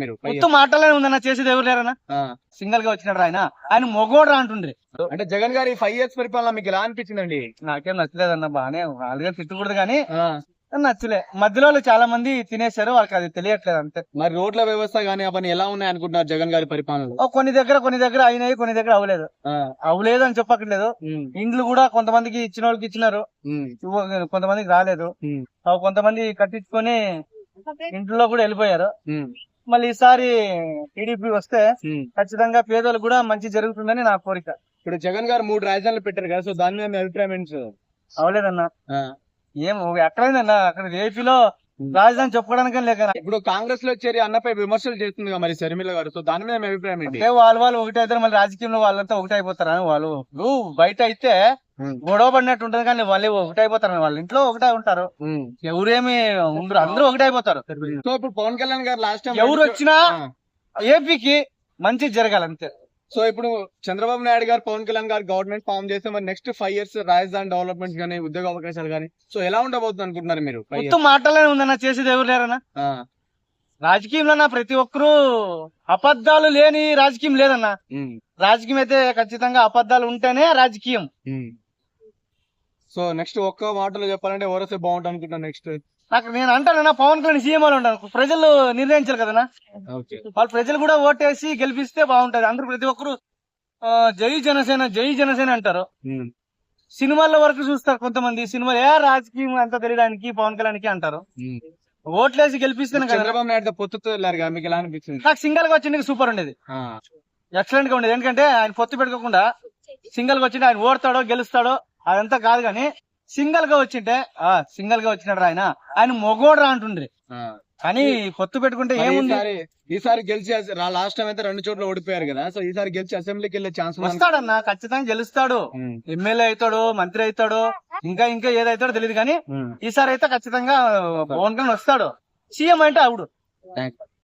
మీరు మొత్తం మాటలనే ఉందన్న, చేసేది ఎవరు లేరన్నా. సింగల్ గా వచ్చినాడు ఆయన, ఆయన మొగోడ్రా అంటుండ్రి. అంటే జగన్ గారి 5 years పరిపాలన మీకు ఎలా అనిపించిందండి? నాకేం నచ్చలేదన్న, బానే వాళ్ళగా తిట్టకూడదు కానీ నచ్చలే. మధ్యలో వాళ్ళు చాలా మంది తినేశారు, వాళ్ళకి అది తెలియట్లేదు అంతే. మరి రోడ్ల వ్యవస్థ గానీ అవన్నీ ఎలా ఉన్నాయి అనుకుంటున్నారు జగన్ గారి పరిపాలనలో? కొన్ని దగ్గర అయినాయి, కొన్ని దగ్గర అవలేదు. అవలేదు అని చెప్పట్లేదు. ఇండ్లు కూడా కొంతమందికి ఇచ్చిన వాళ్ళకి ఇచ్చినారు, కొంతమందికి రాలేదు. కొంతమంది కట్టించుకొని ఇంట్లో కూడా వెళ్ళిపోయారు. మళ్ళీ ఈసారి టీడీపీ వస్తే ఖచ్చితంగా పేదలు కూడా మంచి జరుగుతుందని నా కోరిక. ఇప్పుడు జగన్ గారు 3 రాజధానులు పెట్టారు కదా, సో దాని మీద మీ అభిప్రాయం ఏంటి సార్? అవలేదన్నా, ఏం ఎక్కడైందన్నా, అక్కడ ఏపీలో రాజధాని చెప్పుకోవడానికి లేక. ఇప్పుడు కాంగ్రెస్ లో చేరి అన్నపై విమర్శలు చేస్తుంది కదా మరి షర్మిల గారు, సో దాని మీద మీ అభిప్రాయం ఏంటి? వాళ్ళు ఒకటి అవుతారు, మళ్ళీ రాజకీయంలో వాళ్ళంతా ఒకటి అయిపోతారు. వాళ్ళు బయట అయితే గొడవ పడినట్టు ఉంటది, కానీ వాళ్ళు ఒకటి అయిపోతారు. వాళ్ళ ఇంట్లో ఒకటే ఉంటారు, ఎవరేమి ఉండరు, అందరూ ఒకటి అయిపోతారు. సో ఇప్పుడు పవన్ కళ్యాణ్ గారు లాస్ట్ టైం ఎవరు వచ్చినా ఏపీకి మంచి జరగాలి అంతే. సో ఇప్పుడు చంద్రబాబు నాయుడు గారు పవన్ కళ్యాణ్ గారు గవర్నమెంట్ ఫామ్ చేస్తే మరి నెక్స్ట్ 5 years రాజధాని డెవలప్మెంట్స్ గానీ ఉద్యోగ అవకాశాలు గానీ సో ఎలా ఉండబోతుంది అనుకుంటున్నారు మీరు? మొత్తం మాటలనే ఉందన్న, చేసేది ఎవరు లేరన్నా. రాజకీయంలో ప్రతి ఒక్కరు అబద్ధాలు లేని రాజకీయం లేదన్నా. రాజకీయం అయితే ఖచ్చితంగా అబద్ధాలు ఉంటేనే రాజకీయం. సో నెక్స్ట్ ఒక్క మాటలో చెప్పాలంటే ఎవరైతే బాగుంటుంది అనుకుంటున్నా నెక్స్ట్? నేను అంటానన్నా, పవన్ కళ్యాణ్ సీఎం వాళ్ళు ఉంటాను, ప్రజలు నిర్ణయించారు కదన్నా. వాళ్ళు ప్రజలు కూడా ఓటేసి గెలిపిస్తే బాగుంటది. అందరూ ప్రతి ఒక్కరు జై జనసేన అంటారు. సినిమాల వరకు చూస్తారు కొంతమంది, సినిమా రాజకీయం అంతా తెలియడానికి పవన్ కళ్యాణ్ కి అంటారు. ఓట్లేసి గెలిపిస్తేనే కదా. చంద్రబాబు నాయుడు పొత్తుతో వెళ్ళారు, మీకు ఎలా అనిపించింది? నాకు సింగల్ గా వచ్చింది సూపర్ ఉండేది, ఎక్సలెంట్ గా ఉండేది. ఎందుకంటే ఆయన పొత్తు పెట్టుకోకుండా సింగల్ గా వచ్చింటే ఆయన ఓడతాడో గెలుస్తాడో అదంతా కాదు, కానీ సింగల్ గా వచ్చినాడు ఆయన మొగోడ్రా అంటుండ్రి. కానీ పొత్తు పెట్టుకుంటే ఏముంది? ఈసారి గెలిచి లాస్ట్ టైం అయితే 2 చోట్ల ఓడిపోయారు కదా, సో ఈసారి గెలిచి అసెంబ్లీకి వెళ్ళే ఛాన్స్ వస్తాడన్నా, ఖచ్చితంగా గెలుస్తాడు. ఎమ్మెల్యే అవుతాడు, మంత్రి అవుతాడు, ఇంకా ఏదైతాడో తెలియదు, కానీ ఈసారి అయితే ఖచ్చితంగా పవన్ కళ్యాణ్ వస్తాడు. సీఎం అంటే అవుడు.